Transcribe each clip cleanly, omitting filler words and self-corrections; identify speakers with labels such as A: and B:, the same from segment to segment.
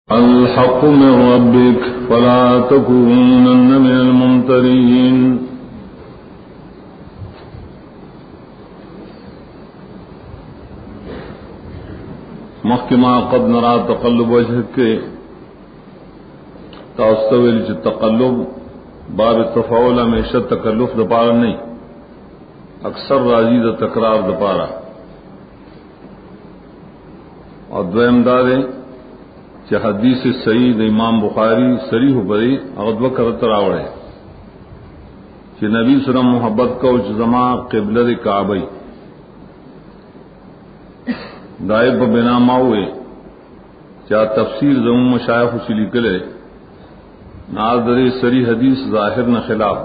A: الحق من ربك فلا تكونن من الممترين. محکمہ قد نرا تقلب وجهك کے تاستویل چ تقلب باب تفاعل ہمیشہ تکلف دپارا نہیں، اکثر راضی دا تکرار دپارا، اور دویم دارے کہ حدیث صحیح امام بخاری صریح بری اغدو کرت راوڑے کہ نبی صلی اللہ علیہ وسلم محبت کو زما قبلہ کعبہ دائب بنا ماوے کیا تفسیر زم مشایخ چلی کلے ناظر صریح حدیث ظاہر نہ خلاف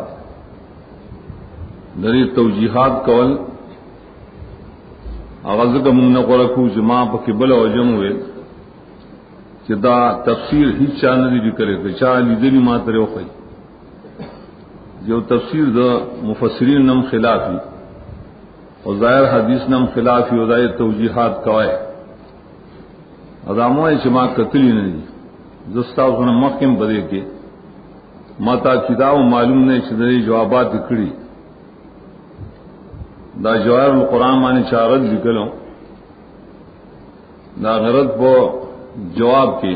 A: دری توجیحات کول اغز کا من قرکو جما پا قبل وجم ہوئے کہ دا تفسیر ہی چاند دی کرے کہ چاہ لیدنی ماترے وخی جو تفسیر دا مفسرین نم خلافی اور ظاہر حدیث نم خلافی اور ظاہر توجیحات کوائے اداموائے چما قتلی نہیں دستا اس نے محکم بدے کے ماتا کتاب معلوم نے چدری جوابات دکھڑی دا جوہر القرآن مانی چارت دکھلوں دا غرض پو جواب کی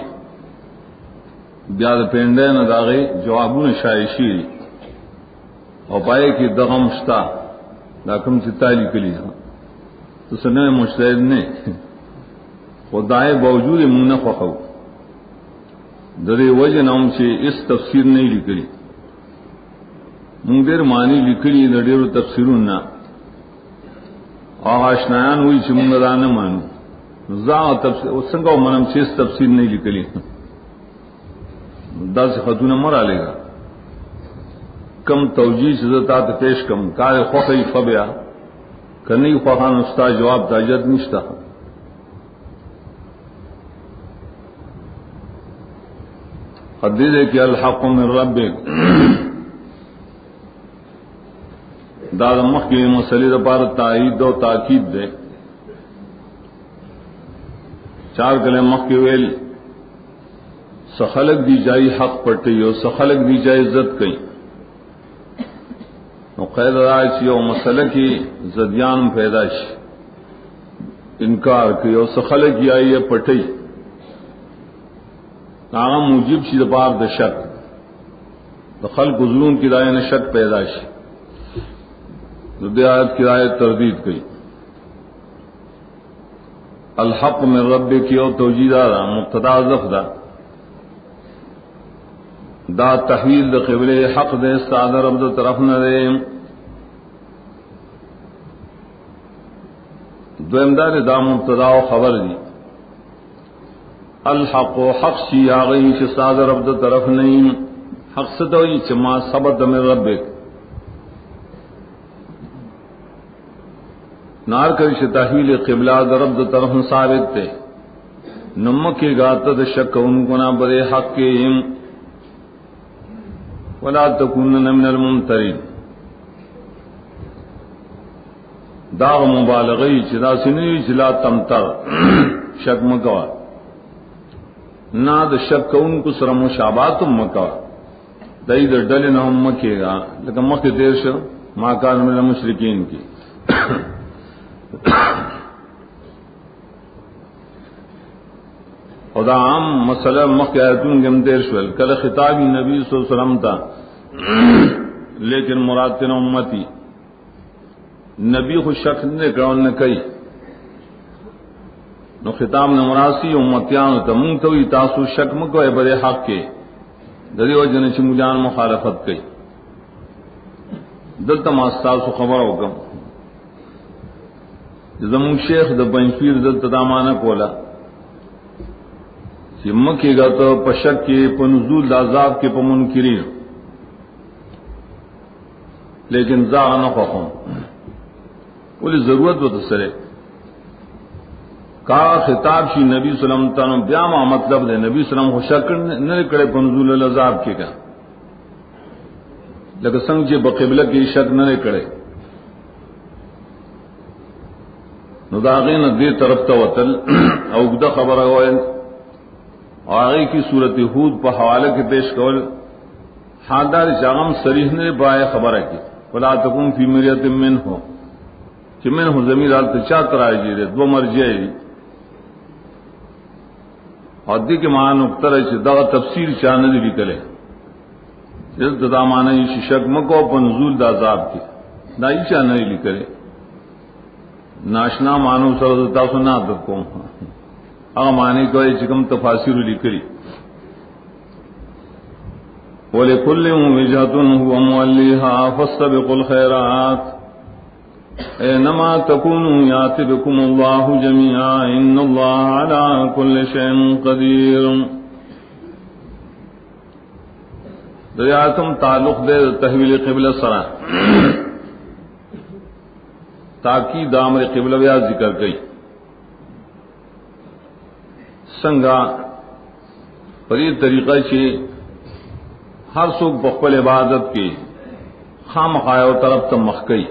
A: بیاد پینڈے نہ داغے جوابوں شائشی اور پائے کہ دغم شتا داکم ستالی کلی تو سنے مشتہد نے خدائے باوجود منہ خو درے وجہ نام سے اس تفسیر نہیں لکلی منگیر معنی لکلی دڑیر تفسیرون نا آغاشنایان ہوئی چھ منگا دانا مانو سنگا منم چیز تفسیر نہیں لکلی دا سے خطون مرا لے گا کم توجیہ چیزتا پیش کم کار خوخی فبیا کرنی خواہان استا جواب تاجت نشتا حدیث ہے کہ الحق من ربک دا مخ کی مسئلے دا پار تائید و تاکید دے چار گلے مخ کے ویل سخلق دی جائی حق پٹی اور سخلق دی جائی عزت کئی قید رائے چی اور مسئلہ کی زدیان پیداش انکار کی اور سخلق کی آئی پٹی ناغم موجب چی دپار دا شک دا خلق ظلم کی رائے نے شک پیداش دو آیت کی رائے تردید کی الحق من رب کی او توجیدارا مقتدا زفدہ دا تحویل دا قبل حق دے استعاد رب دا طرف نہ دے دویم دار دا مقتدا و خبر دی الحق و حق شی آغی چھ استعاد رب دا طرف نہیں حق ستوئی چھ ما ثبت من ربک نار کرش تحویل قبلہ درب دا طرف ثابت تے نمکی گاتا دا شک ان کو نا برے حق کے ولا تکونن من الممترین داغ مبالغی چدا سنوی چلا تمتر شک مکوا نا دا شک ان کو سر مشاباتم مکوا دائی دا ڈل نہم مکے گا لیکن مکی دیر شو ما کان من المشرکین کی خدا عام مسئلہ مقیاتون گم دیر شوال کل خطابی نبی صلی اللہ علیہ وسلم تا لیکن مرادتنا امتی نبی خود شک نے کرون نے کئی نو خطاب نمراسی امتیانو تا منتوی تاسو شک مکوئے برے حق کے دری وجہ چی مجان مخالفت کئی دلتا ماستاسو خبر ہوکم زمون شیخ دا بنشویر دلتا دامانا کولا چی مکی گا تو پشک کے پنزول دا عذاب کے پمنکرین لیکن زاغ نخوخم بولی ضرورت و تسرے کا خطاب شی نبی صلی اللہ علیہ وسلم تانو بیاما مطلب دے نبی صلی اللہ علیہ وسلم خوشکر نرکڑے پنزول العذاب کے کا لیکن سنگ چی بقبلہ کی شک نرکڑے نو داغین دے طرف تا وطل او گدا خبر ہوئے اور آگے کی صورت ہود پر حوالے کے پیش قول حادار جاغم صریح نے برائے خبر ہے کہ فلا تکون فی مریت من ہو کہ من ہو ضمیر التچا ترائی جی دو مرجع اور دی کے معنی نقطہ ہے دا تفسیر چاند بھی کرے جس دا معنی شک مکو پنزول دا عذاب کی دا ہی چاند بھی کرے ناشنا مانو سر تاسو نہ دکو هغه معنی کوي چې کوم تفاسیر لیکلي ولکل وجهة هو موليها فاستبقوا الخيرات اينما تكونوا يأت بكم الله جميعا ان الله على كل شيء قدير. دریاتم تعلق دے تحویل قبلہ سرا تاکہ دامر قبلہ بیا ذکر گئی سنگا پر یہ طریقہ سے ہر سوک بخل عبادت کی خام خواہ طرف تم مخکئی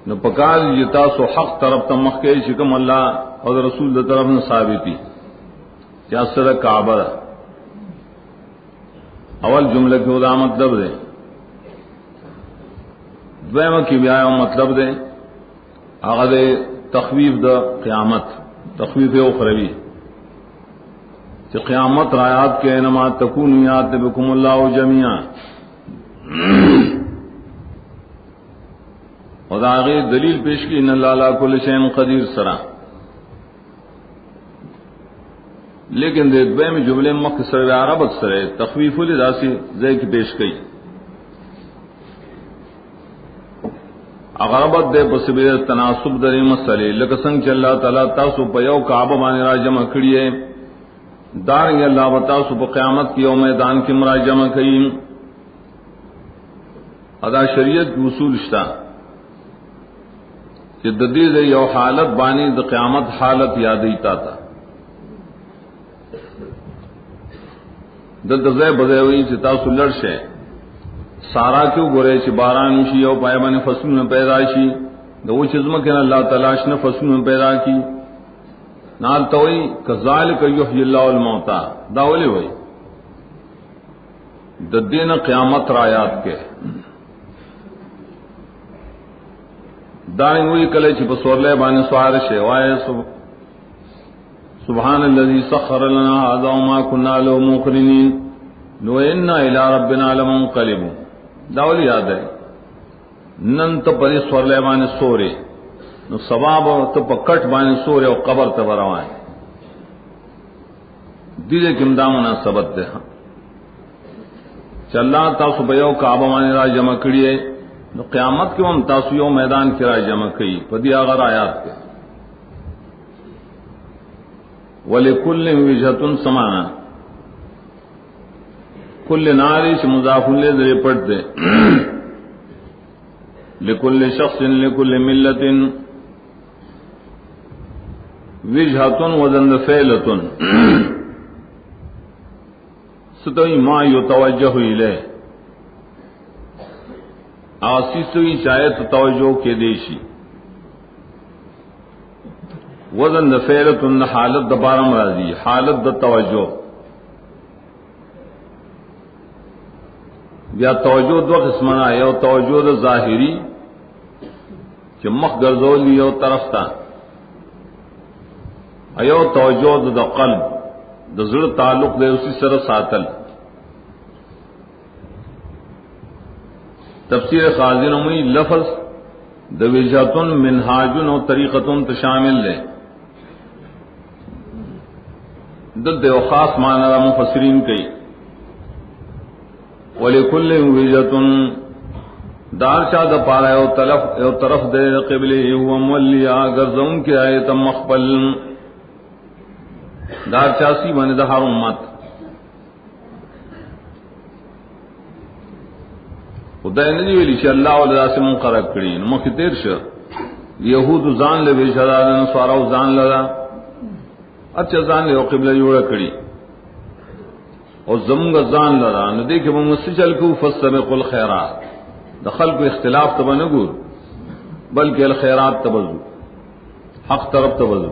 A: نہ پکار جتا سو حق طرف تم مخکئی شکم اللہ اور رسول طرف نے ثابتی کیا سر کعبہ اول جملے کے خدا مطلب دے دویم کی بیاہ مطلب دے آغد تخویف دا قیامت تخویف اخروی کہ قیامت رایات کے انما تکون یات بکم اللہ جمیعا اور آگے دلیل پیش کی ان اللہ علی کل شیء قدیر سرا لیکن دے دویم جملے مختصر عرب اکثر ہے تخویف الاسی زے کی پیش کی اغربت دے بسبیر تناسب دری مسئلے لکسنگ چل اللہ تعالیٰ تاسو پا یو کعبہ بانی را جمع کریے دارنگ اللہ و تاسو پا قیامت کی یو میدان کی مرا جمع کریم ادا شریعت کی اصول شتا کہ ددید یو حالت بانی دا قیامت حالت یادیتا تا دزے بزے ہوئی چی تاسو لڑشے سارا کیوں گورے چی باران شی او پائے بانے فصلوں میں پیدا شی دو چیزم کے اللہ تعالیٰ نے فصلوں میں پیدا کی نال توئی کذالک یحیی اللہ الموتا داولی ہوئی ددین قیامت رایات کے دارنگ ہوئی کلے چی بسورلے بانے سوار شے وائے سبحان الذی سخر لنا هذا وما كنا له مقرنین لو انا الى ربنا لمنقلبون داولی یاد ہے نن تو پری سورلے بانے سورے نو ثواب تو پکٹ بانے سورے اور قبر تے روان دیجے کم دا مناسبت دے چلا تاسو بیو کعبہ بانے را جمع کڑیے نو قیامت کے ہم تاسو یو میدان کی را جمع کئی پدی اگر آیات کے ولکل وجہۃ سمانا کل ناری سے مضاف لے ذرے پڑھ دے لکل شخص لکل ملت وجہۃ وزن فعلۃ ستوئی ما یتوجہ الیہ آسیسوی چاہے تو توجہ کے دیشی وزن فعلۃ حالت دبارم راضی حالت د توجہ یا توجہ دو قسمنا یو توجہ د ظاہری کہ مخ گرزول یو طرف تا ایو توجہ د قلب د زړه تعلق دے اسی سره ساتل تفسیر خازن میں لفظ د وجہتن منہاجن و طریقتن شامل لے دل و خاص معنی را مفسرین کئی ولکل وجہتن دار چا د پارا یو طرف دے قبلے هو مولی گرزون کے آئے تم مخبل دار چاسی بنے دا ہر امت خدای نے ویلی چې الله ولا سم مقرر کړي نو مخ تیر شه يهود ځان له بشرانو سوارو ځان لرا اچھا ځان له قبله جوړ کړي او زموږ ځان لرا نو دې کې موږ سچل کو فسبقوا الخيرات دخل کو اختلاف ته نه ګور بلکې الخيرات تبذو حق طرف تبذو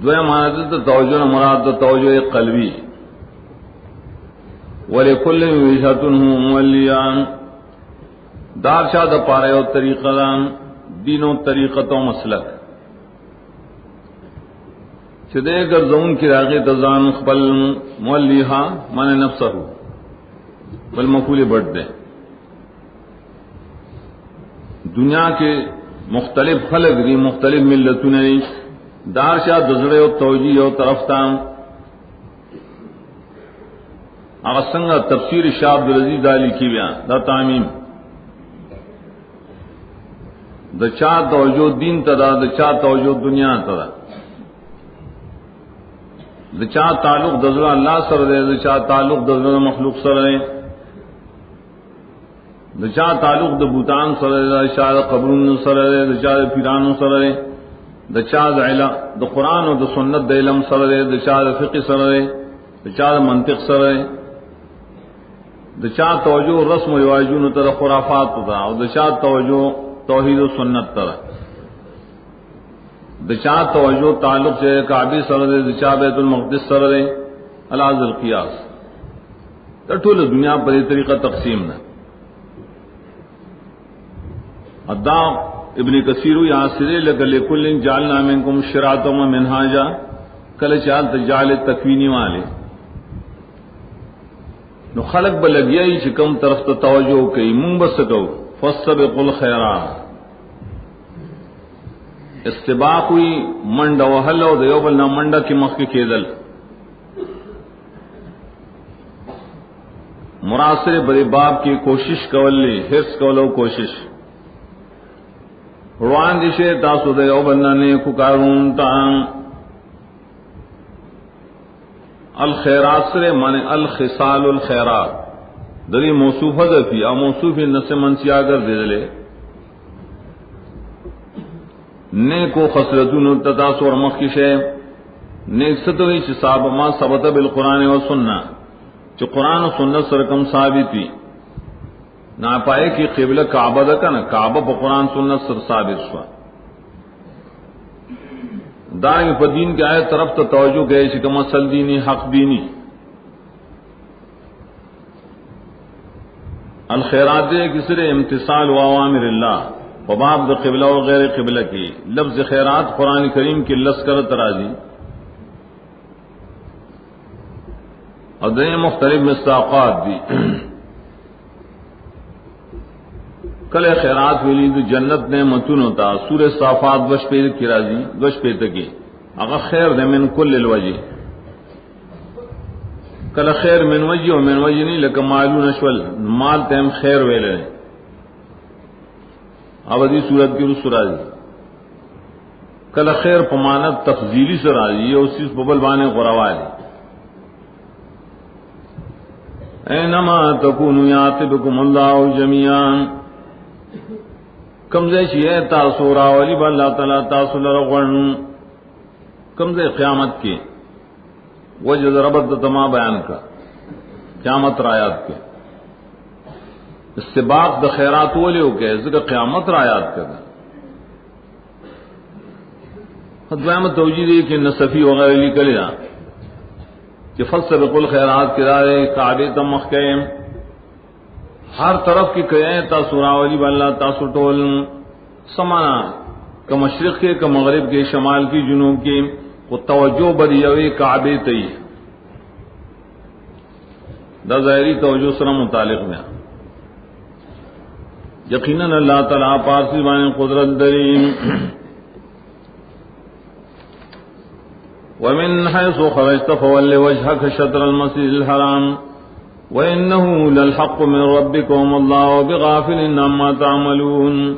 A: دوے معنی تے توجہ نہ مراد توجہ قلبی ولکل وجہۃ مولیان دار شاد پارے او طریقہ دان دین و طریقت و مسلک چدے گر زون کی راغی تزان خپل مولیہا من نفسہ بل مقول بڑھ دے دنیا کے مختلف خلق دی مختلف ملتوں نے دار شاہ دزڑے و توجیہ و طرف تام آسنگا تفسیر شاہ عبدالعزیز علی کی بیان دا تعمیم دا چاہ توجہ دین تدا دا چاہ توجہ دنیا تدا دا چاہ تعلق دزڑا اللہ سر دے دا چاہ تعلق دزڑا مخلوق سر دے دا چاہ تعلق دا بوتان سر دے دا چاہ دا قبرون سر دے دا چاہ دا پیرانو سر دے دا چاہ دا علم دا قرآن و دا سنت دا علم سر دے دا چاہ دا فقہ سر دے دا چاہ دا منطق سر دے دا چاہ توجہ رسم و رواجون تا خرافات تا اور دا چاہ توجہ توحید و سنت تا دا چاہ توجہ تعلق سے کعبی سر دے دا چاہ بیت المقدس سر دے الاذ القیاس تا ٹھول دنیا پر یہ طریقہ تقسیم نا ادا ابن کثیر یہاں سرے لکل لکل جعلنا منکم شرعۃ و منہاجا کل چال تجعل تکوینی والے نو خلق بلگیا ہی چکم طرف تا توجہ کئی مونگ بس کو فاستبقوا الخیرات استباق ہوئی منڈا وحل و دیو بلنا منڈا کی مخ کے کیدل مراسر بڑے باب کی کوشش کولی حرص کولو کوشش روان دیشے تاسو دیو بلنا نیکو کارون تان الخیرات سے مانے الخصال الخیرات دلی موصوف حذفی او موصوف نس منسیا کر دے دلے نیکو خسرتون تتاثر مخکش ہے نیک ستوی چی صاحب ما ثبت بالقرآن و سنہ چی قرآن و سنت سرکم ثابتی نا پائے کی قبلہ کعبہ دکا نا کعبہ پا قرآن سنت سر ثابت شوا دائیں پا دین کے آئے طرف تا توجہ گئے چکم اصل دینی حق دینی الخیرات دے کسر امتصال و اوامر اللہ وباب دا قبلہ و غیر قبلہ کی لفظ خیرات قرآن کریم کی لسکر ترازی اور دیں مختلف مستاقات دی کل خیرات ویلی دو جنت نے متون ہوتا سورہ صافات وش پہ کی راضی وش پہ تکی اگر خیر دے من کل الوجہ کل خیر من وجہ و من وجہ نہیں لکہ مالون اشول مال تیم خیر ویلے ابدی صورت کی رسو راضی کل خیر پمانت تفضیلی سے راضی یہ اسی ببل بانے غروالی اینما تکونو یاتبکم اللہ جمیعان کمزے چیئے تاسو راولی با اللہ تعالیٰ تاسو لرغن کمزے قیامت کی وجہ ربط تما بیان کا قیامت رایات کے استباق دا خیرات والے ہو کے ذکر قیامت رایات کا خدوائم توجید ہے کہ نصفی وغیرہ لی کلیا کہ فاستبقوا الخیرات کرارے کعبے تمخ کے ہر طرف کی کہیں تاسو راولی باللہ تاسو ٹول سمانا کا مشرق کے کا مغرب کے شمال کی جنوب کی وہ توجہ بدیوی کعبے تی دا ظاہری توجہ سر متعلق میں یقیناً اللہ تعالیٰ پارسی بانے قدرت دریم ومن حيث خرجت فول وجهك شطر المسجد الحرام وإنه للحق من ربكم الله بغافل عما تعملون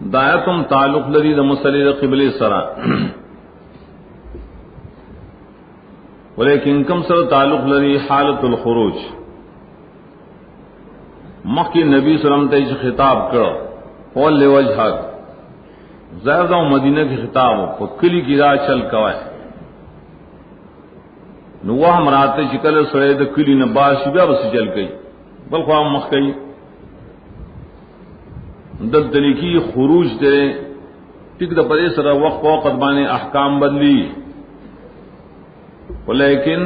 A: دایتم تعلق لري د مسلې قبله سره ولیکن کم سره تعلق لري حالت الخروج مکی نبی صلی اللہ علیہ وسلم ته خطاب کړو فول وجهك ظاہر دا مدینہ کی خطاب ہو کلی کی راہ چل کوائے نو وہ ہم راتے چکل سڑے دا کلی نباس بیا بس چل گئی بل خواہ مخ گئی دل دلی کی خروج دے ٹک دا پدے سر وقت وقت بانے احکام بدلی لیکن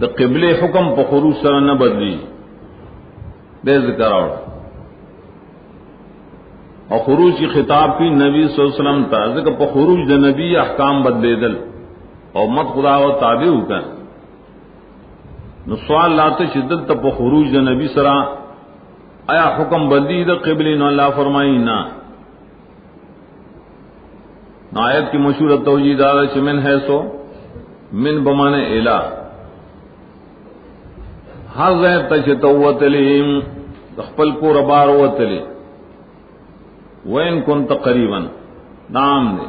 A: دا قبل حکم پا خروج سر نہ بدلی دے ذکر اور خروج کی خطاب کی نبی صلی اللہ علیہ وسلم تا ذکر پا خروج دا نبی احکام بدلے دل اور مت خدا و تابع ہوکا نو سوال لاتے شدت تا پا خروج دا نبی سرا آیا حکم بدلی دا قبلی نو اللہ فرمائی نا آیت کی مشہور توجید آدھا چھ من ہے سو من بمانے الہ ہر زہر تشتوتلیم تخپل کو ربار وتلی وین کنت قریبا نام دے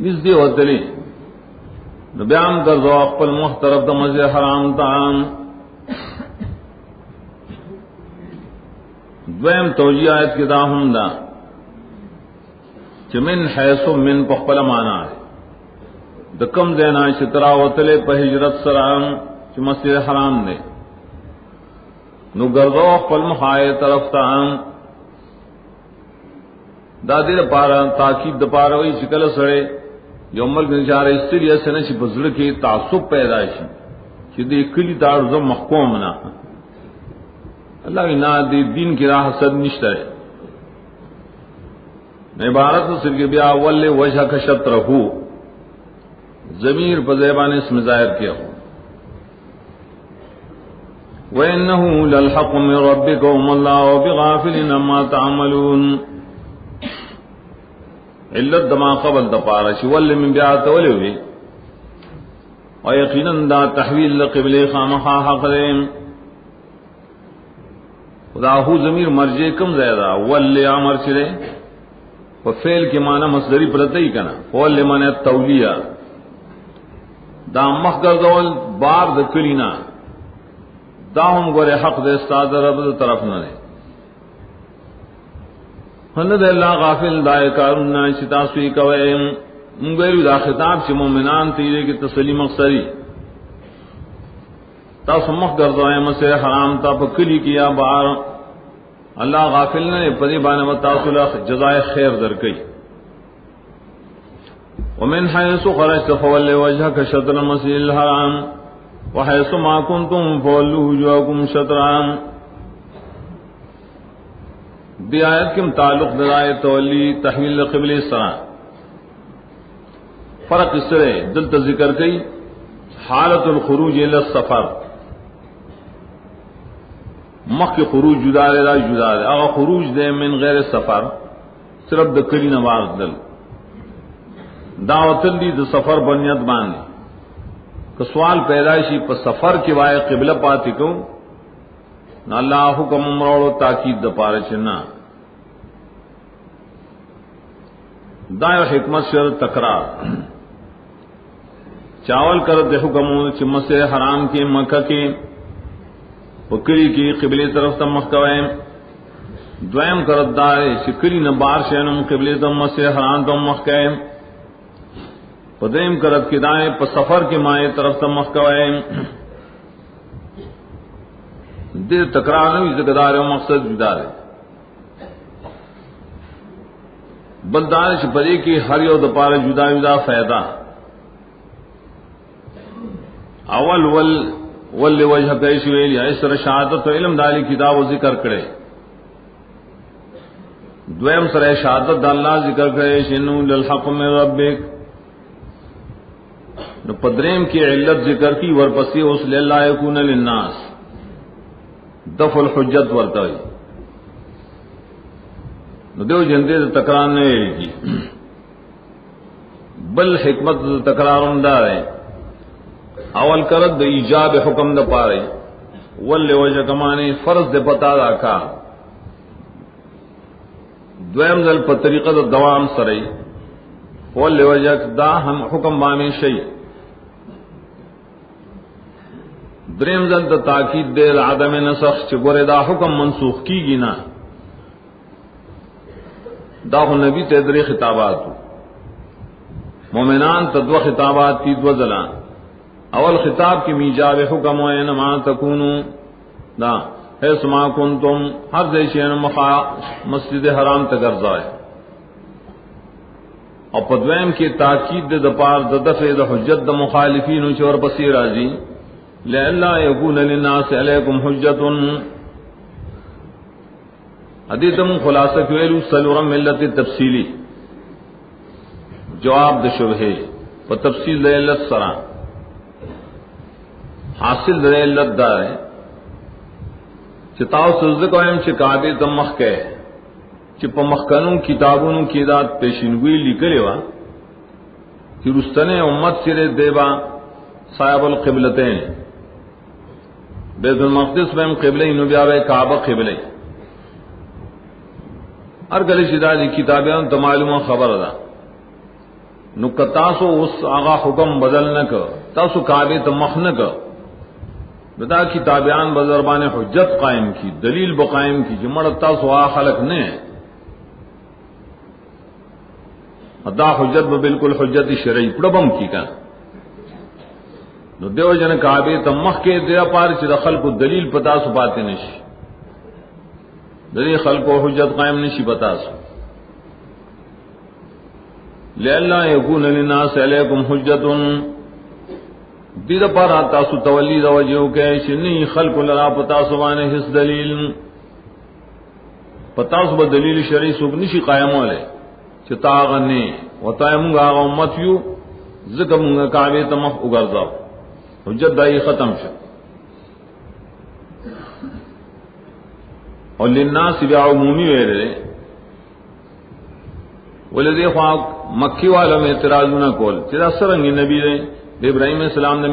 A: اس دی وتلی بیان کر دو اخپل محترف دا مسجد حرام تام دویم توجیہ آیت کی دا ہم دا چھ من حیثو من پخپل مانا ہے دکم دینا شترا وتلے پہ ہجرت سرام چھ مسجد حرام دے نو گردو اخپل محائے طرف تام دا دیر پارا تاکید دا پارا وی چکل سڑے یو ملک نشارے اس لیے سنے چھ بزرگ کی تعصب پیدا شی چھ دے کلی تعرض محکوم نا اللہ نا دی دین کی راہ صد نشتہ ہے عبارت صرف بیا ول وجہ کا شطرہو ضمیر پر زیبان اسم ظاہر کیا ہو وَإِنَّهُ لَلْحَقُ مِنْ رَبِّكَ وَمَا اللَّهُ بِغَافِلٍ عَمَّا تَعْمَلُونَ علت دما قبل دپارا شول من بیات ولی ہوئی اور یقیناً دا تحویل قبل خامخا حق دیم خدا ہو ضمیر مرجع کم زیادہ ولی عمر چلے فعل کے معنی مصدری پرتی کنا ولی معنی تولیہ دا مخگر دول بار دکلینا دا ہم گورے حق دے استاد رب طرف نہ دے حلد اللہ غافل دائے کارنا شتاسوی کوئیم مگویرو دا خطاب چی مومنان تیرے کی تسلی مقصری تا سمخ گردوائے مسئلہ حرام تا پکلی کیا بار اللہ غافل نے پدی بانے و تاصلہ جزائے خیر در کئی ومن حیث خرجت فول وجهك شطر المسجد الحرام وحيث ما كنتم فولوا وجوهكم شطرا دی آیت کے متعلق درائے تولی تحویل قبل السلام فرق اس طرح دلت ذکر کی حالت الخروج الى السفر مخ کے خروج جدا دے اگر خروج دے من غیر سفر صرف دکلی نواز دل دعوت دی د سفر بنیاد باندې کہ سوال پیدائشی پر سفر کے وائے قبلہ پاتی کو نہ اللہ حکم امروڑو تاکید د پارے چنا دائر حکمت شر تکرار چاول کر دے حکم چ مسجد حرام کے مکہ کے وکری کی قبلے طرف تم مخکوائے دویم کرد دائے شکری نبار شینم قبلے تم مسجد حرام تم مخکوائے پدیم کرد کی دائیں پا سفر کے مائے طرف تم مخکوائے دیر تکرار نوی ذکردار و مقصد جدا دے بلدار شپدے کی ہر یو دپار جدا جدا فائدہ اول ول وجہ پیش ویل یا اس طرح شہادت و علم دالی کتاب و ذکر کرے دویم سر شہادت اللہ ذکر کرے شنو للحق من ربک نو پدریم کی علت ذکر کی ورپسی اس لا یکون للناس دفع الحجت ورتوی نو دیو جندے تکرار نے کی بل حکمت تکرارم دار ہے اول کرد ایجاب حکم دا پارے ول وجہ کمانے فرض دے پتا دا کا دویم ذل پر طریقہ دا دوام سرئی ول وجہ دا ہم حکم بانے شئی دریم ذل دا تاکید دے عدم نسخ چگورے دا حکم منسوخ کی گی نا دا نبی تدری خطابات مومنان تدو خطابات کی دو ذلان اول خطاب کی میجاب حکم و اینما تکونو دا حیث ما کنتم ہر دیشین مخا مسجد حرام تگرزائے او پدویم کی تاکید د پار د دفع د حجت د مخالفین چور پسی راضی لا یکون للناس علیکم حجت حدیثم خلاصہ ویلو سلورم ملت تفصیلی جواب د شبہے و تفصیل د علت سرا حاصل د علت دار چتاو سوز کویم چ کعبے تمخ کے چ پمخکنوں کتابوں کی ذات پیشنگوئی لکھلے وا کہ رستنے امت سرے دیوا صاحب القبلتین بیت المقدس میں قبلہ نبی آوے کعبہ قبلہ ہر گلی شدہ دی کتابیں تو معلومہ خبر دا نو تاسو اس آغا حکم بدل نہ کر تاسو کعبے تمخ نہ کر بدا کتابیان بزربان حجت قائم کی دلیل بقائم کی جمڑ تاسو آ خلق نے ادا حجت بالکل حجت شرعی پڑبم کی کا نو دیو جن کعبے تمخ کے دیا پار چ خلق کو دلیل پتا سو باتے نشی دلیل خلق کو حجت قائم نشی پتا سو لئلا یکون للناس علیکم حجت دید پر آتا سو تولی دوجیو کہ شنی خلق لرا پتا سو بانے حس دلیل پتا سو با دلیل شرعی سو نشی قائم والے چتا غنی وتایمغا امت یو زکمغا کعبے تمخ اگرزاو حجت دائی ختم شد اور للناس بیا عمومی ویلے ولدی خواہ مکی والا میں اعتراض نہ کول چرا سرنگ نبی نے ابراہیم السلام نے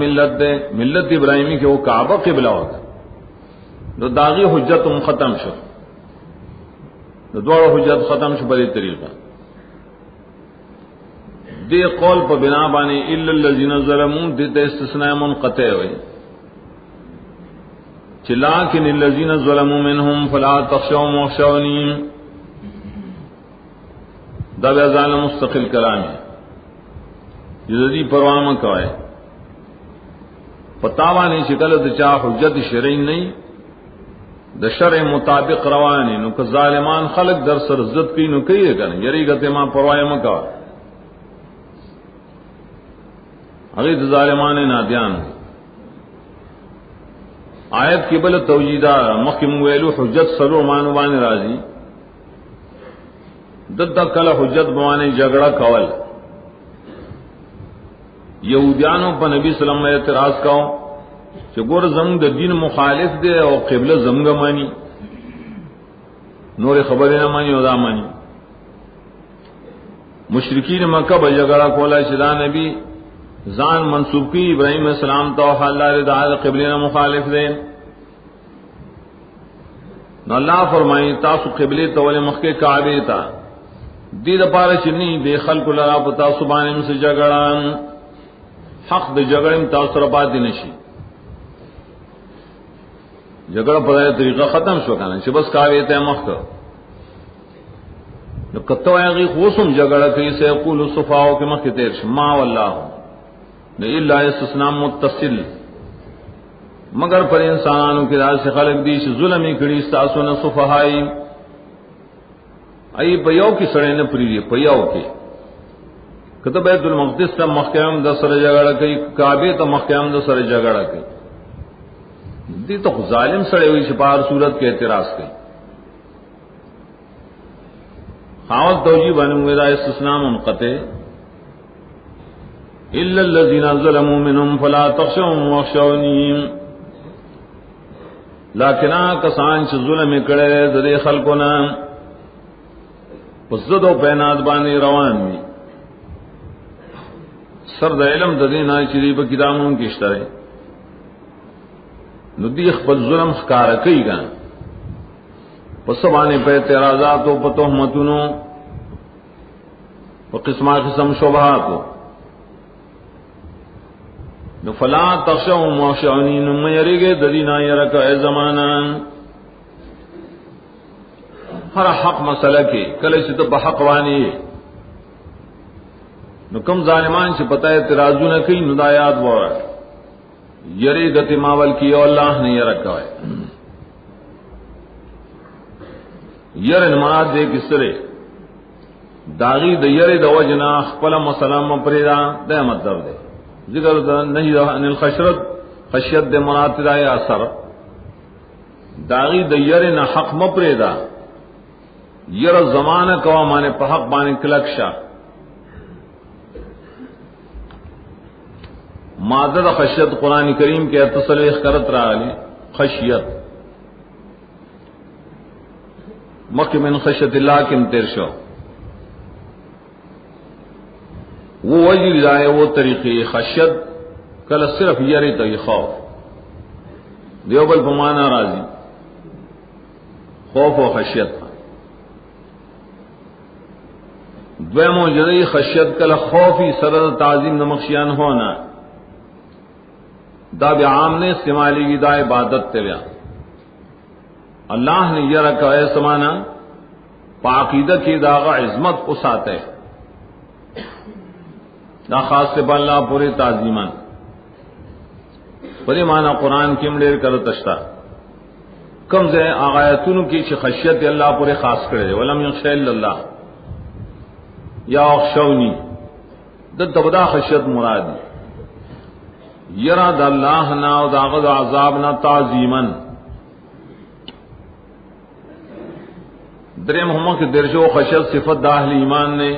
A: ملت ابراہیمی کے وہ کعبہ قبلہ ہوتا تو داغی حجت ختم شد تو دوڑ حجت ختم شد بڑی طریقہ دے قول پر بنا بانی الا الذین ظلموا دے استثناء منقطع ہوئی چلاکن الذین ظلموا منهم فلا تخشوهم واخشونی دا بیازان مستقل کلام ہے جدی پرواہ مہ کوئے پتاوانی شکل دچا حجت شرعی نہیں د شرع مطابق روانی نو کہ ظالمان خلق در سر عزت کی نو کئی کریں یری گتے ما پرواہ مہ کوئے اگر ظالمان نادیان آیت کی بل توجیدہ مخیم ویلو حجت سرو مانوان راضی دد کل حجت بوانے جگڑا کول یہودیانوں پر نبی صلی اللہ علیہ وسلم نے اعتراض کاؤ کہ گور زمگ دین مخالف دے اور قبلہ زمگ مانی نور خبر نہ مانی ادا مانی مشرکین مکہ بجگڑا کولا شدا نبی زان منسوب کی ابراہیم علیہ السلام تو اللہ رضا قبلہ نہ مخالف دے نو اللہ فرمائی تاسو قبلہ تو مکہ کعبہ تا دید پار چنی دے خلق لرا پتا سبحان سے جگڑان حق دے جگڑم تاثر پاتی نشی جگڑ پتہ طریقہ ختم شو کنا چھ بس کعبہ تے مخ نو کتو ایغی خوسم جگڑا کہ سے یقول الصفاء کہ مخ تیر ما والله نہ الا استثناء متصل مگر پر انسانوں کی راز سے خلق دی ظلم کڑی ساسو نہ صفہائی ای پیاو کی سڑے نہ پری پیاو کی کتب بیت المقدس تا محکم دا سر جگڑا کئی کعبے تا محکم دا سر جگڑا کئی دی تو ظالم سڑے ہوئی شپار صورت کے اعتراض کئی خاوت توجیہ بنوں دا استثناء منقطع الا الذين ظلموا منهم فلا تخشوهم واخشوني لیکن کسان چ ظلم کڑے دے خلقنا پسدو بینات باندې روان وي سر د علم د دینه چې په کتابونو کې شته نو دی خپل ظلم ښکار کوي ګان پس باندې په اعتراضات او په تهمتونو په قسم شبهات نو فلا تخشوا واخشوني نو مېریږي د دینه یره ای زمانہ ہر حق مسئلہ کی کله چې ته په حق وانی نو کم ظالمان چې پتہ اعتراضونه کوي نو دا یاد وره یری گتی ماول کی اللہ نے یہ رکھا ہے یر مراد دے کس طرح داغی دیر د وجنا خپل مسلم پریدا د مطلب دے ذکر نہیں ان الخشرت خشیت دے مناطق اثر داغی دیر نہ حق مپریدا یر زمانہ کوا مانے په حق باندې کلکشا مادہ خشیت قرآن کریم کے تصریح کرت راغلی خشیت مکہ من خشیت اللہ کم ترشو وہ وجہ جائے وہ طریقے خشیت کل صرف یری تو خوف دیوبل پمانا راضی خوف و خشیت دویمو جدی خشیت کل خوفی سرد تعظیم نمخشیان ہونا دا بھی عام نے استعمالی کی دا عبادت تبیا اللہ نے یہ رکھا ہے سمانا پاقیدہ کی داغا عظمت اس آتے دا خاص سے باللہ پوری تعظیمان بڑی معنی قرآن کی مڈیر کرتشتا کم سے آغایتون کی خشیت اللہ پورے خاص کرے ولم یخشى الا اللہ یا اخشونی دا بدا خشیت مرادی یرا دا اللہ نا و دا غد عذاب نا تعظیمن درے محمد کے درجو خشیت صفت دا اہل ایمان نے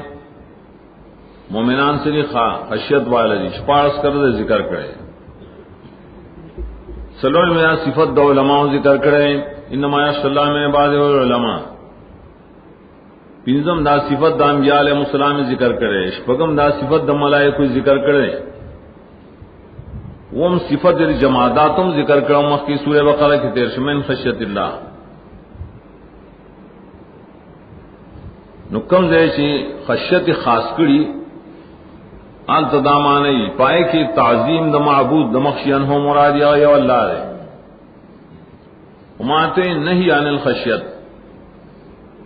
A: مومنان سے لکھا خشیت والا جی شپارس کر دے ذکر کرے سلول میں صفت دا علماء ذکر کرے انما یخشى اللہ میں بعض علماء پنزم دا صفت دا انبیاء علیہ السلام ذکر کرے شپگم دا صفت دا ملائکہ ذکر کرے وم صفت جماداتم ذکر کرو مخی سورہ بقرہ کی تیر من خشیت اللہ نکم دے چی خشیت خاص کری انت دامانی پائے کی تعظیم دا معبود دا مخشیان ہو مرادیا یا اللہ رے اماتے نہیں عن الخشیت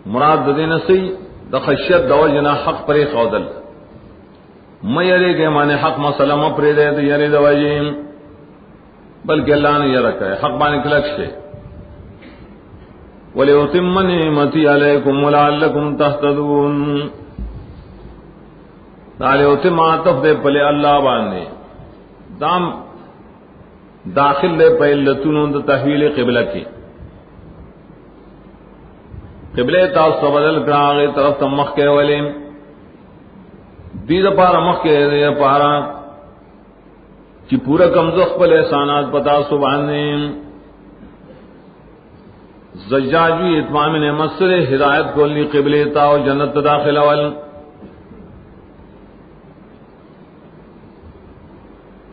A: مراد دین سی دا خشیت دا وجنا حق پر خودل میں یری کے مانے حق مسئلہ مپری دے تو یری دا وجیم بلکہ اللہ نے یہ رکھا ہے حق بانے کلکش ہے وَلِيُتِمَّ نِعْمَتِي عَلَيْكُمْ وَلَعَلَّكُمْ تَهْتَدُونَ دَعَلِيُتِمَّ عَطَف دے پلے اللہ بانے دام داخل دے پہلتون دا تحویل قبلہ کی قبلے تاس بدل کر آگے طرف تمخ کے ولیم دید پارا مخ کے دید پارا چی پورا کمزخ پل احسانات پتا سبحانے زجاجوی اتمام نعمت سے ہدایت کو لی قبلے تا و جنت داخل اول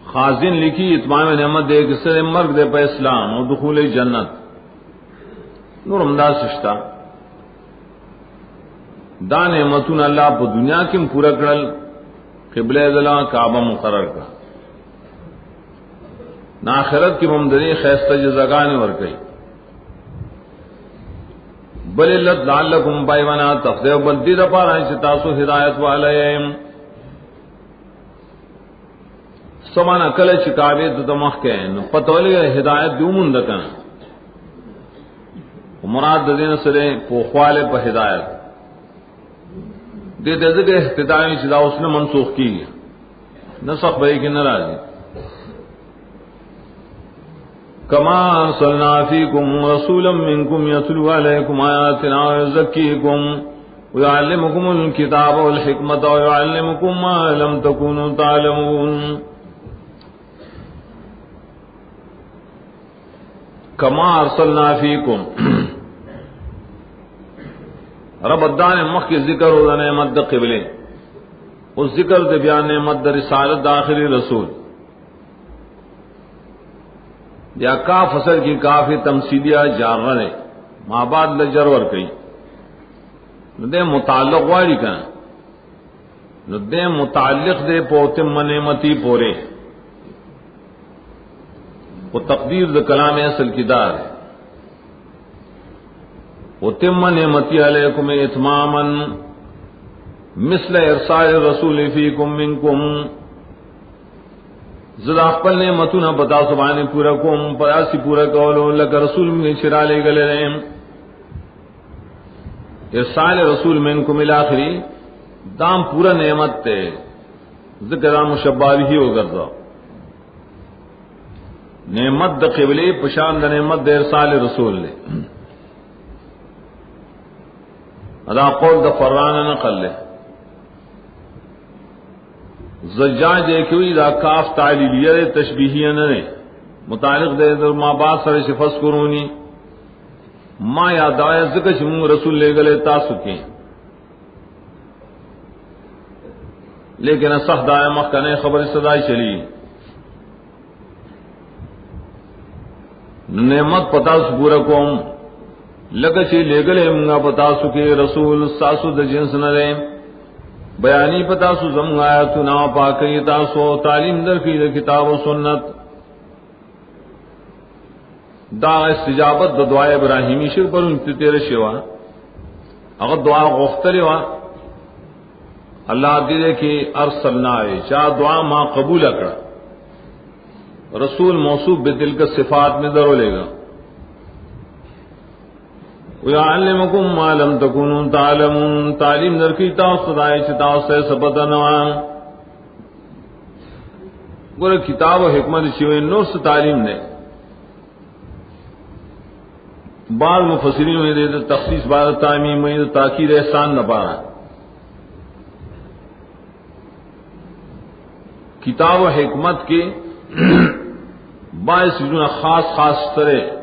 A: خازن لکھی اتمام نعمت دے کسر مرگ دے پہ اسلام و دخول جنت نور امداد سشتا دا نعمتون اللہ پا دنیا کم پورا کرل قبلہ دلا کعبہ مقرر کا نا آخرت کی ممدنی خیستہ جزاگانے ورکی بل اللہ لعلکم بائیوانا تفدیع بلدی دا پارا چتاسو ہدایت والیم سمانا کل چکابی تتمخ کے پتولی ہدایت دیومن دکن مراد دین سرے پوخوالے پا ہدایت دے ذکر اختتامی چیزا اس نے منسوخ کی گیا نسخ بھئی کی نرازی کما ارسلنا فیکم رسولا منکم یتلو علیکم آیاتنا ویزکیکم ویعلمکم الکتاب والحکمت ویعلمکم ما لم تکونوا تعلمون کما ارسلنا فیکم رب ادان مخ کے ذکر ہو نعمت دا قبلے اس ذکر دے بیان نعمت دا رسالت دا آخری رسول یا کاف اثر کی کافی تمثیلیہ جارہ نے ماں بعد لجرور کئی دے متعلق واری کنا دے متعلق دے پوتم نعمتی پورے وہ تقدیر دا کلام اصل کی دار ہے وتم نعمتی علیکم اتماما مثل ارسال الرسول فیکم منکم زدا اقبل نعمتنا بتا سبحانے پورا کوم پراسی پورا کولو لکا رسول من شرا لے گلے رہم ارسال رسول منکم الاخری دام پورا نعمت تے ذکر مشبہ بھی ہو گرزا نعمت د قبلے پشان د نعمت د ارسال رسول لے ادا قول د فران نقل لے زجاج ایکوی دا کاف تعلیلیہ تشبیہیہ نے متعلق دے در ما بعد سر شفظ کرونی ما یاد آیا ذکر چمون رسول لے گلے تاسو کی لیکن صح دائے مخکنے خبر صدای چلی نعمت پتا سپورا کوم لگا چی لے گلے منگا پتا سو کے رسول ساسو د جنس نہ رے بیانی پتا سو زم آیاتو نا پاکی تاسو تعلیم در کی کتاب و سنت دا استجابت د دعا ابراہیمی شر پر انتی تیرے شوا اگر دعا غفتری وا اللہ دیدے کہ ارسلنا ہے چاہ دعا ما قبول اکڑا رسول موصوف بدل کا صفات میں درو لے گا وَيَعَلِّمُكُمْ مَا لَمْ تَكُونُوا تَعْلَمُونَ تعلیم در کی تاؤ صدای چتاؤ سے سبتا نوان گورا کتاب و حکمت چیوئے نور سے تعلیم نے بعض مفسرین میں دے تخصیص بعض تعمیم میں تاکید احسان نہ پارا کتاب و حکمت کے باعث خاص خاص طرح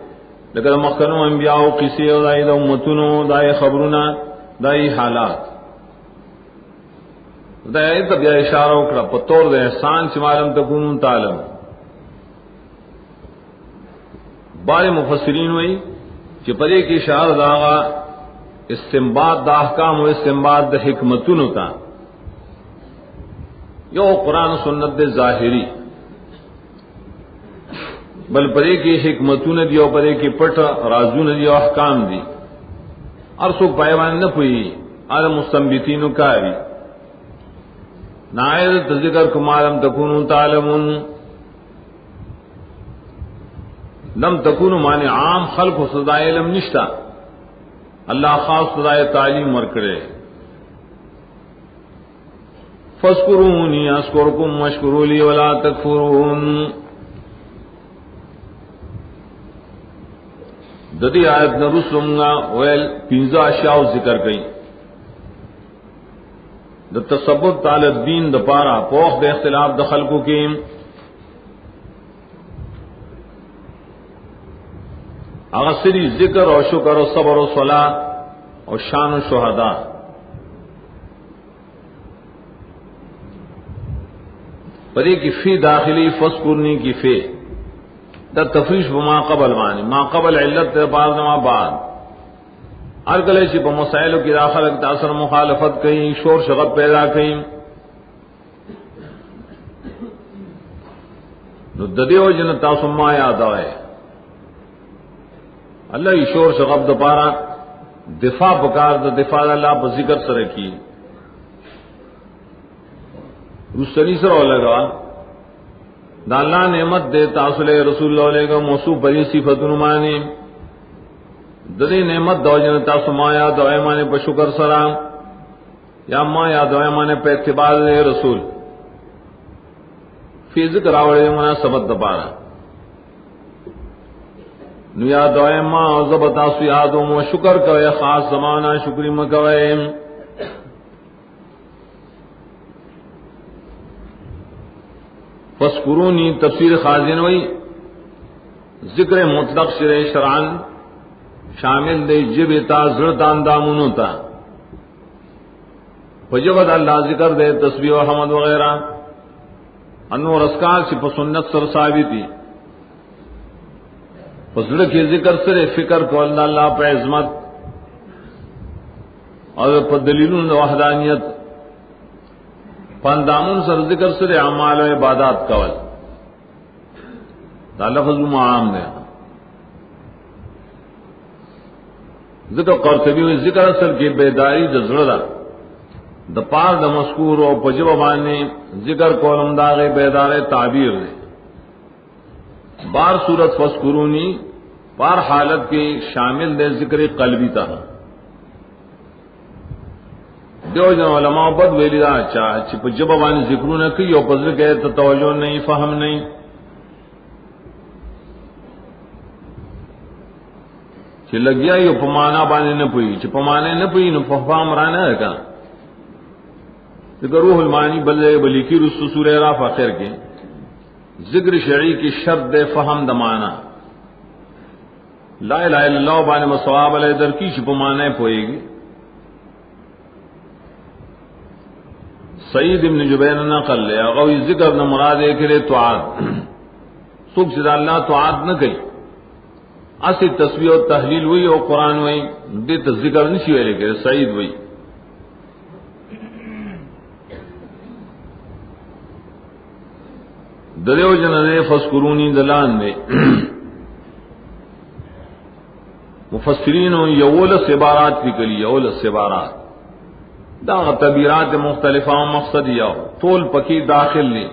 A: لیکن مخنو انبیاء و قصے و دائی دا امتنو دائی خبرنا دائی حالات دائی تب یا اشارہ اکڑا پتور دے احسان چی معلوم تکونون تعلم بارے مفسرین ہوئی کہ پدے کی اشارہ داغا استنباط دا احکام و استنباط دا حکمتنو تا یو قرآن و سنت دے ظاہری بل پدے کی حکمتون دی اور پدے کی پٹ رازون دی اور احکام دی ارسو پائیوان نہ پوئی آل مستنبتین کاری نائر تذکر کمالم تکونو تعلمون لم تکونو معنی عام خلق و صدای علم نشتا اللہ خاص صدای تعلیم ورکڑے فاذکرونی اذکرکم واشکروا لی ولا تکفرون ددی آیت نہ رسومگا ویل پنجا اشیاء ذکر گئی د تثبت تعالی الدین د پارا پوخ د اختلاف د خلقو کی اغسری ذکر و شکر و صبر و صلاح اور شان و شہداء پدے کی فی داخلی فذکرنی کی فی دا تفریش بما قبل معنی ما قبل علت بعض نما بعد ارگلے چی پا مسائلوں کی داخل تاثر مخالفت کہیں شور شغب پیدا کہیں نو ددیو جن تاسو ما یاد آئے اللہ کی شور شغب دا پارا دفاع بکار دا دفاع اللہ پا ذکر سر کی رسلی سر لگا دا اللہ نعمت دے تاصل رسول اللہ علیہ کا موصوف بری صفت نمانے ددی نعمت دو جن تاسو ما یاد آئے مانے پا شکر سلام یا ما یاد آئے مانے پا اتباع دے رسول فی ذکر آوڑے مناسبت دپارا نو یاد آئے ما زبتاسو یادوں و شکر کوئے خاص زمانہ شکری مکوئے فذکرونی تفسیر خازن وئی ذکر مطلق شرع شرعن شامل دے جب تا زردان دامونو تا فجبت اللہ ذکر دے تسبیح و حمد وغیرہ انو رسکار سی پسنت سر ثابتی فضل کی ذکر سر فکر کو اللہ پہ عظمت اور پا دلیلون وحدانیت پاندامون سر ذکر سر اعمال و عبادات کول دا لفظ معام دے ذکر قرطبی ہوئی ذکر اصل کی بیداری دا زردہ دا پار دا مذکور و پجب بانے ذکر کولم داغے بیدار تعبیر دے بار صورت فذکرونی بار حالت کے شامل دے ذکر قلبی تا دیو جن علماء بد ویلی دا چا په جبه باندې ذکرونه کوي او په ځل کې ته توجه نه فهم نه چې لګیا یو په معنا باندې نه پوي چې په معنا نه پوي نو په فهم را نه کا ذکر روح المانی بل کی رسو سورہ راف اخر کے ذکر شرعی کی شرط فهم د معنا لا الہ الا اللہ باندې مصواب علی در کی چې په معنا پوي گی سعید ابن جبیر نقل لے اغوی ذکر نہ مراد ہے کہ طاعت سوک سے اللہ طاعت نہ گئی اسی تسبیح و تحلیل ہوئی اور قرآن ہوئی دے تو ذکر نہیں ہوئے کہ سعید ہوئی دریو جننے فذکرونی دلان میں مفسرین یولس عبارات نکلی یولس عبارات دا تعبیرات مختلفہ مقصد یا طول پکی داخل لی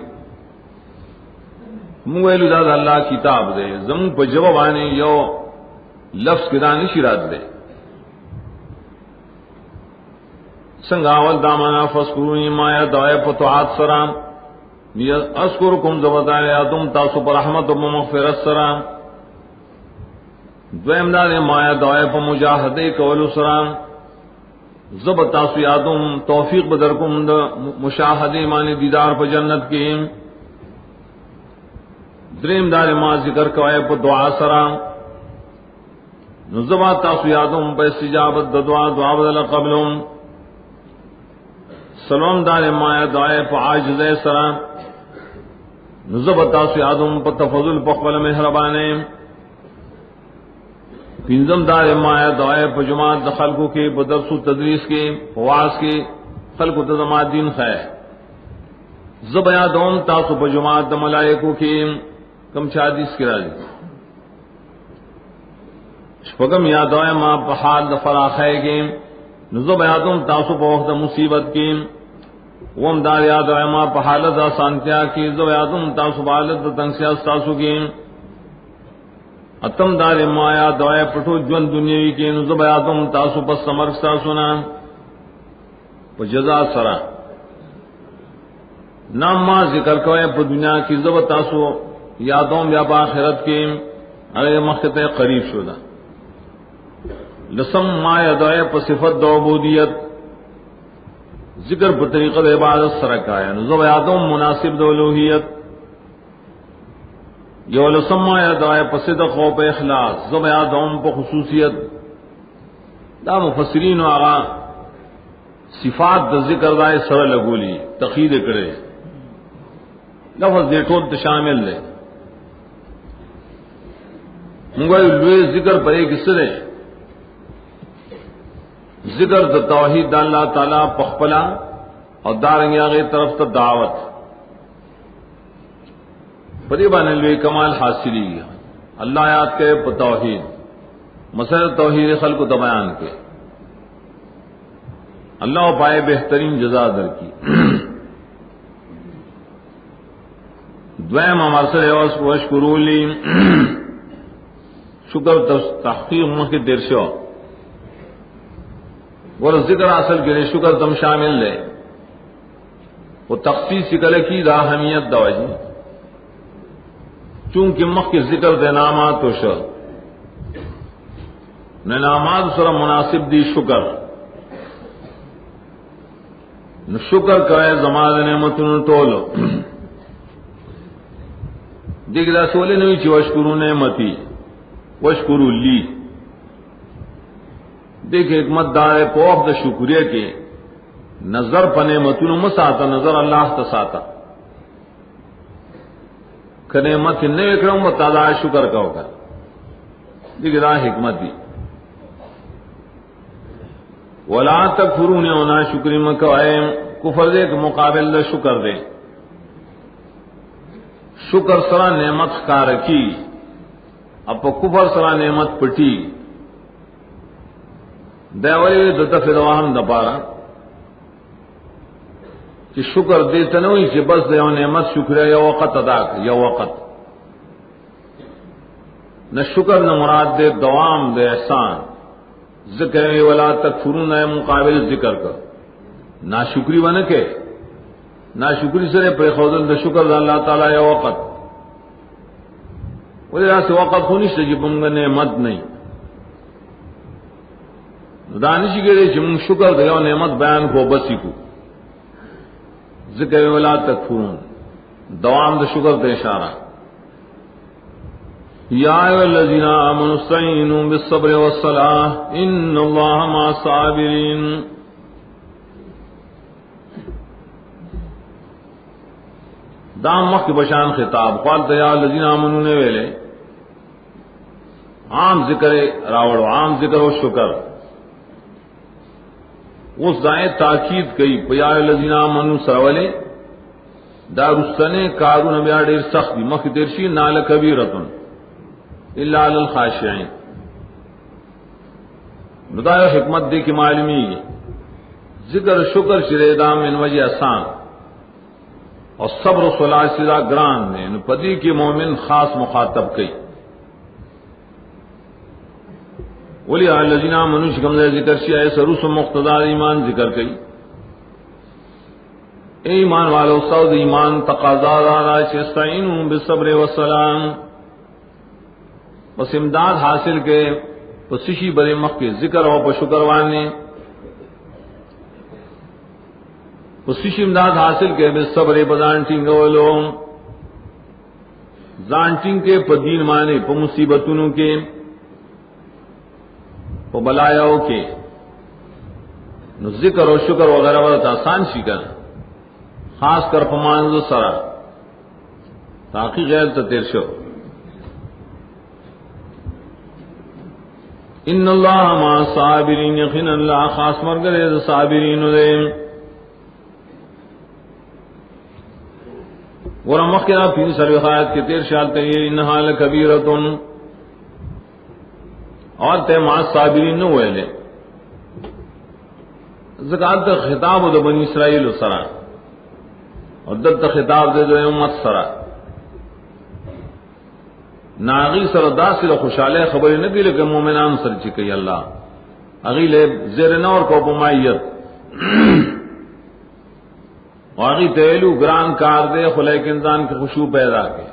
A: مویلو دا اللہ کتاب دے زمون پا جواب آنے یو لفظ کدا نشیرات دے سنگاول دامانا فذکرونی مایا دعائے پتوعات سرام اذکرکم زبطان یادم تاسو پر رحمت و مغفرت سرام دویم دا دے مایا دعائے پا مجاہدے کولو سرام زب تاسو یادم توفیق بدرکم دا مشاہدے معنی دیدار پا جنت کی دریم دار ما ذکر کوئے پا دعا سرام نزبا تاسو یادم پا استجابت دعا دعا بدل قبلم سلام دار ما دعائے پا عاجزے سرام نزب تاسو یادم پا تفضل پا قبل مہربانے پنزم دار مایا دعائے پا جماعت دا خلقوں کے بدرس و تدریس کے فواز کے خلق و تزمات دین خیر زبیا دوم تاسو پا جماعت دا ملائکوں کے کم چادیس کی راجی شپگم یا دعائے ما پا حال دا فراخے کے نزبیا دوم تاسو پا وقت مصیبت کے وم دار یا دعائے ما پا حالت دا سانتیا کی زبیا دوم تاسو پا حالت دا تنگسیاس تاسو کے اتم دار مایا دعائے پٹھو جون دنیاوی کے نزب آدم تاسو پس سمرک ساسونا پا جزا سرا نام ما ذکر کوئے پا دنیا کی زب تاسو یادوم یا با آخرت کے اگر مخت قریب شدہ لسم مایا دعائے پا صفت دو عبودیت ذکر پا طریقہ عبادت سرکا ہے نزب آدم مناسب دو الوہیت یو لسما یا دعائے پا صدق و پا اخلاص زب یا دوم پا خصوصیت دا مفسرین و آغا صفات دا ذکر دائے سر لگولی تقید کرے لفظ دیٹھو تا شامل لے مگوئی لوے ذکر پر ایک سرے ذکر دا توحید دا اللہ تعالی پخپلا اور دارنگی آگے طرف تا دعوت پریبان لوی کمال حاصلی گیا اللہ یاد کے توحید مسئلہ توحید خلق و بیان کے اللہ پائے بہترین جزا در کی دویم مرسل وشکرو لی شکر تحقیق کے درشو اور ذکر اصل کے لیے شکر تم شامل لے وہ تخصیص کلے کی دا اہمیت دواجی چونکہ مخ کے ذکر دے نامات و شر نامات سر مناسب دی شکر شکر کرے زمان نعمتن ٹولو دیکھ دا سولے نوی چی وشکرو نعمتی وشکرو لی دیکھ حکمت دار پوخ دا شکریہ کے نظر پا نعمتن مساتا نظر اللہ تساتا نعمت نے وکڑوں متعدد شکر کا ہوگا دیکھ رہا حکمت دی ولا تکفرون ونا شکر مکوائے کفر دے کے مقابل دے شکر دے شکر سرا نعمت خکار کی اب کفر سرا نعمت پٹی دیولی دتا فدواہم دپارا کہ شکر دیتا نوی کہ بس دیو نعمت شکریہ یا وقت ادا کر یا وقت نہ شکر نہ مراد دے دوام دے احسان ذکر ولا تکفرون ہے مقابل ذکر کر ناشکری ونه کې ناشکری سره پر خودل د شکر د الله تعالی یو وخت ولې راس وخت خو نشته چې موږ نعمت نه دانش کې چې موږ شکر د یو نعمت بیان کو بس کو ذکر ولا تکفرون دوام د شکر ته اشاره یا ایھا الذین آمنوا استعینوا بالصبر والصلاۃ ان اللہ مع الصابرین دام مخ بشان خطاب قال یا الذین آمنوا نے ویلے عام ذکر راوڑو عام ذکر و شکر اس دائیں تاکید کئی یا الذین آمنوا سرولے دارستنے کارون بیا ډیر سخت مخ درشی نال کبیرتن الا علی الخاشعين بدایا حکمت دی کی معلومی ذکر شکر شریدام ان وجہ آسان اور صبر و صلاح سرا گران نے پدی کی مومن خاص مخاطب کئی ولی الذین آمنوا شکم ذکر شی ہے سروس مقتضا ایمان ذکر کئی اے ایمان والو سعود ایمان تقاضا را استعینوا بالصبر والصلاۃ بس امداد حاصل کے پسشی برے مخ کے ذکر اور شکر وانے پسشی امداد حاصل کے بے صبر بدانٹنگ ولو زانٹنگ کے پدین مانے پ مصیبتوں کے پ بلایاؤں کے نو ذکر اور شکر وغیرہ بہت آسان سی کر خاص کر پمانز سرا تاکہ غیر تیر شو ان اللہ مع الصابرین یقینا اللہ خاص مرگر صابرین دے ورمخ کے پھر سروحات کے تیر شال تے انہا لکبیرۃ اور تے مع الصابرین نو ویلے زکات خطاب د بنی اسرائیل سرا اور دت خطاب دے جو امت سرا ناغی سر داسل خوشالے خبر نبی لیکن مومنان سر چکی اللہ اغیل زیر نور کو پمائیت واغی تیلو گران کار دے خلیک انسان کی خوشو پیدا کے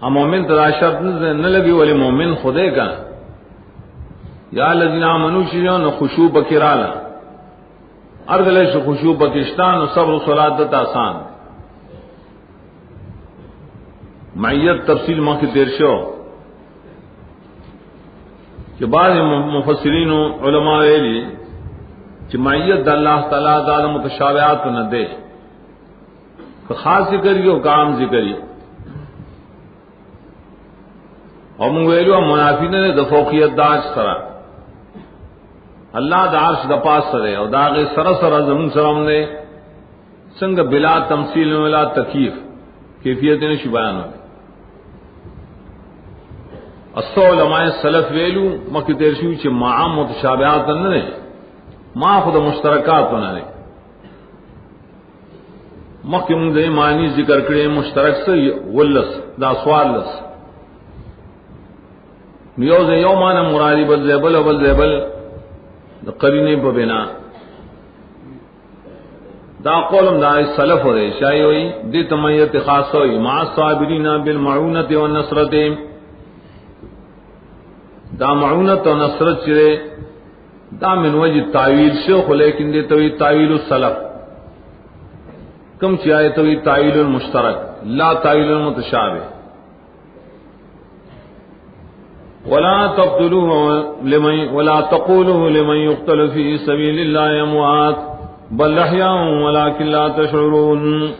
A: ہم مومن ترا شرط نہ لگی ولی مومن خودے کا یا الذین آمنوا شیون خوشو بکرالا ارگلے خوشو پاکستان صبر و صلاۃ آسان معیت تفصیل ماں کی دیر شو کہ بعض مفسرین و علماء علی کہ معیت اللہ تعالیٰ تعالی متشابہات نہ دے کہ خاص ذکری اور کام ذکری اور منگویلو منافی نے دفوقیت داج سرا اللہ دا عرش دا پاس سرے اور داغ سر سر زمین سرم نے سنگ بلا تمثیل ولا تکیف کیفیت نے شبیان ہوئے اسو علماء سلف ویلو مکی تیرشیو چی معام متشابہات نہ ما خود مشترکات نہ مکی من دے معنی ذکر کرے مشترک سے ولس دا سوال لس میوز یومان مرادی بل زیبل و بل زیبل دا قرینے پا بنا دا قولم دا سلف ہو دے شاہی ہوئی دی تمیت خاص ہوئی مع الصابرین بالمعونت والنصرت دا معونت و نصرت چرے دا من وجہ تعویل شوخ لیکن دے توی تعویل السلف کم چاہے توی تعویل المشترک لا تعویل المتشابہ ولا تقولوا لمن يقتل في سبيل الله اموات بل احياء ولكن لا تشعرون